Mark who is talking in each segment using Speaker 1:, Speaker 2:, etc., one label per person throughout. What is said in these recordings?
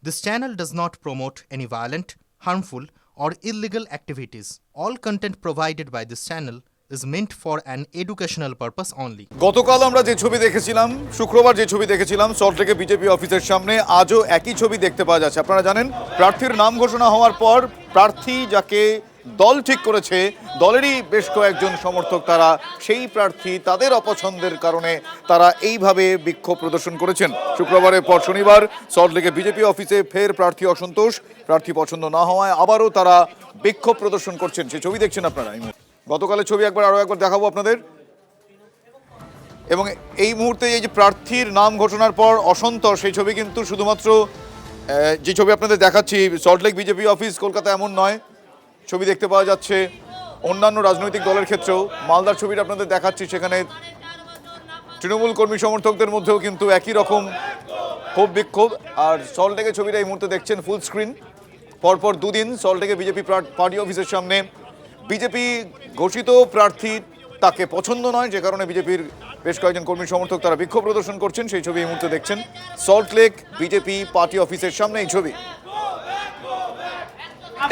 Speaker 1: This channel does not promote any violent, harmful, or illegal activities. All content provided by this channel is meant for an educational purpose only.
Speaker 2: গতকাল আমরা যে ছবি দেখেছিলাম, শুক্রবার যে ছবি দেখেছিলাম সল্টলেকে বিজেপি অফিসের সামনে, আজও একই ছবি দেখতে পাওয়া যাচ্ছে। আপনারা জানেন, প্রার্থীর নাম ঘোষণা হওয়ার পর প্রার্থী যাকে দল ঠিক করেছে, দলেরই বেশ কয়েকজন সমর্থক তারা সেই প্রার্থী তাদের অপছন্দের কারণে তারা এইভাবে বিক্ষোভ প্রদর্শন করেছেন। শুক্রবারের পর শনিবার সল্টলেকে বিজেপি অফিসে ফের প্রার্থী অসন্তোষ, প্রার্থী পছন্দ না হওয়ায় আবারও তারা বিক্ষোভ প্রদর্শন করছেন। সেই ছবি দেখছেন আপনারা। গতকালের ছবি আরও একবার দেখাবো আপনাদের। এবং এই মুহূর্তে এই যে প্রার্থীর নাম ঘোষণার পর অসন্তোষ, সেই ছবি কিন্তু শুধুমাত্র যে ছবি আপনাদের দেখাচ্ছি সল্টলেক বিজেপি অফিস কলকাতা এমন নয়, ছবি দেখতে পাওয়া যাচ্ছে অন্যান্য রাজনৈতিক দলের ক্ষেত্রেও। মালদার ছবিটা আপনাদের দেখাচ্ছি, সেখানে তৃণমূল কর্মী সমর্থকদের মধ্যেও কিন্তু একই রকম ক্ষোভ বিক্ষোভ। আর সল্টলেকের ছবিটা এই মুহূর্তে দেখছেন ফুল স্ক্রিন। পরপর দুদিন সল্টলেকে বিজেপি পার্টি অফিসের সামনে বিজেপি ঘোষিত প্রার্থী তাকে পছন্দ নয়, যে কারণে বিজেপির বেশ কয়েকজন কর্মী সমর্থক তারা বিক্ষোভ প্রদর্শন করছেন। সেই ছবি এই মুহূর্তে দেখছেন সল্টলেক বিজেপি পার্টি অফিসের সামনে। এই ছবি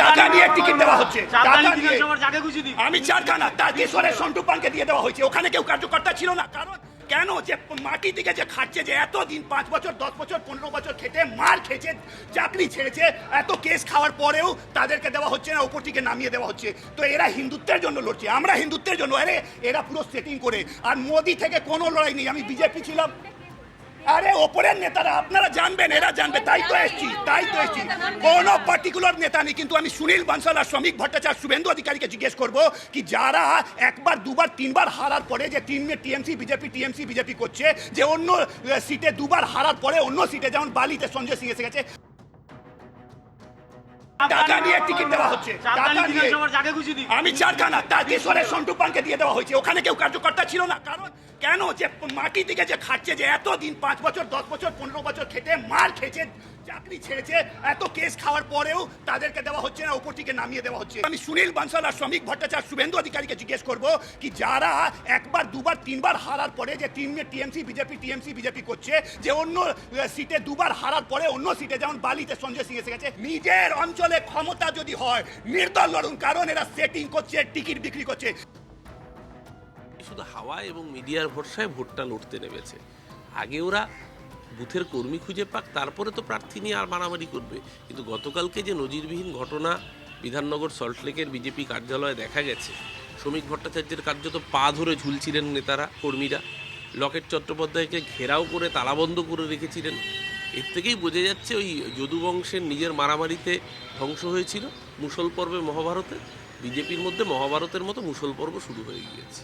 Speaker 3: টাকা নিয়ে টিকিট দেওয়া হচ্ছে, আমি চারখানা তারকেশ্বরের সন্টু পানকে দিয়ে দেওয়া হয়েছে। ওখানে কেউ কার্যকর্তা ছিল না। কারণ কেন, যে মাটি থেকে যে খাচ্ছে, যে এতদিন 5 বছর 10 বছর 15 বছর খেটে মার খেয়েছে, চাকরি ছেড়েছে, এত কেস খাওয়ার পরেও তাদেরকে দেওয়া হচ্ছে না, উপর থেকে নামিয়ে দেওয়া হচ্ছে। তো এরা হিন্দুত্বের জন্য লড়ছে, আমরা হিন্দুত্বের জন্য। আরে এরা পুরো সেটিং করে। আর মোদি থেকে কোনো লড়াই নেই। আমি বিজেপি ছিলাম, আরে ওপরের নেতারা আপনারা জানবেন, এরা জানবে, তাই তো এসছি। কোন পার্টিকুলার নেতা নেই। কিন্তু আমি সুনীল বানসাল আর শ্রমিক ভট্টাচার্য, শুভেন্দু অধিকারীকে জিজ্ঞেস করব কি যারা একবার দুবার তিনবার হারার পরে যে টিএমসি বিজেপি করছে, যে অন্য সিটে দুবার হারার পরে অন্য সিটে, যেমন বালিতে সঞ্জয় সিং এসে গেছে, টাকা নিয়ে টিকিট দেওয়া হচ্ছে, আমি চারখানা তারকেশ্বরের সন্টু পানকে দিয়ে দেওয়া হয়েছে। ওখানে কেউ কার্যকর্তা ছিল না। কারণ কেন, যে মাটি থেকে যে খাচ্ছে, যে এতদিন 5 বছর 10 বছর 15 বছর খেটে মার খেয়েছে, চাকরি ছেড়েছে, এত কেস খাওয়ার পরেও তাদেরকে দেওয়া হচ্ছে না, উপর থেকে নামিয়ে দেওয়া হচ্ছে। আমি সুনীল বানসাল আর শ্রমিক ভট্টাচার্য, শুভেন্দু অধিকারীকে জিজ্ঞেস করব কি যারা একবার দুবার তিনবার হারার পরে যে টিএমসি বিজেপি করছে, যে অন্য সিটে দুবার হারার পরে অন্য সিটে, যেমন বালিতে সঞ্জয় সিং এসে গেছে, নিজের অঞ্চলে ক্ষমতা যদি হয় নির্দল লড়ুন। কারণ এরা সেটিং করছে, টিকিট বিক্রি করছে।
Speaker 4: শুধু হাওয়া এবং মিডিয়ার ভরসায় ভোটটা লড়তে নেমেছে। আগে ওরা বুথের কর্মী খুঁজে পাক, তারপরে তো প্রার্থী নিয়ে আর মারামারি করবে। কিন্তু গতকালকে যে নজিরবিহীন ঘটনা বিধাননগর সল্টলেকের বিজেপি কার্যালয়ে দেখা গেছে, শ্রমিক ভট্টাচার্যের কার্যত পা ধরে ঝুলছিলেন নেতারা, কর্মীরা লকেট চট্টোপাধ্যায়কে ঘেরাও করে তালাবন্ধ করে রেখেছিলেন। এর থেকেই বোঝা যাচ্ছে ওই যদু বংশের নিজের মারামারিতে ধ্বংস হয়েছিল মুসল পর্বে মহাভারতে। বিজেপির মধ্যে মহাভারতের মতো মুসল পর্ব শুরু হয়ে গিয়েছে।